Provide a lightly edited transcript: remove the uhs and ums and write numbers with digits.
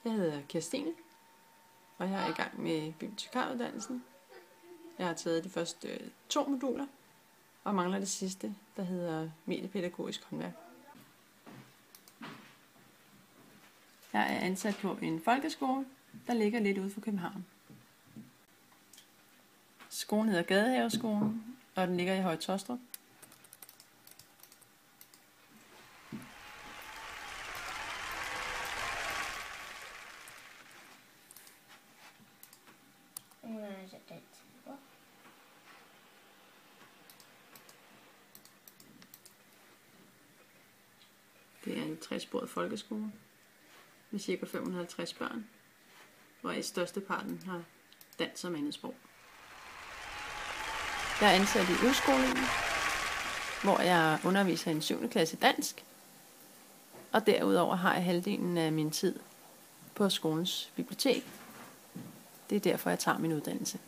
Jeg hedder Kirstine, og jeg er i gang med bibliotekaruddannelsen. Jeg har taget de første 2 moduler, og mangler det sidste, der hedder mediepædagogisk håndværk. Jeg er ansat på en folkeskole, der ligger lidt ude for København. Skolen hedder Gadehaveskolen, og den ligger i Høje Taastrup. Det er en 3-sporet folkeskole med ca. 550 børn, hvor i størsteparten har dansk som andetsprog. Jeg er ansat i udskolingen, hvor jeg underviser i en 7. klasse dansk, og derudover har jeg halvdelen af min tid på skolens bibliotek. Det er derfor, jeg tager min uddannelse.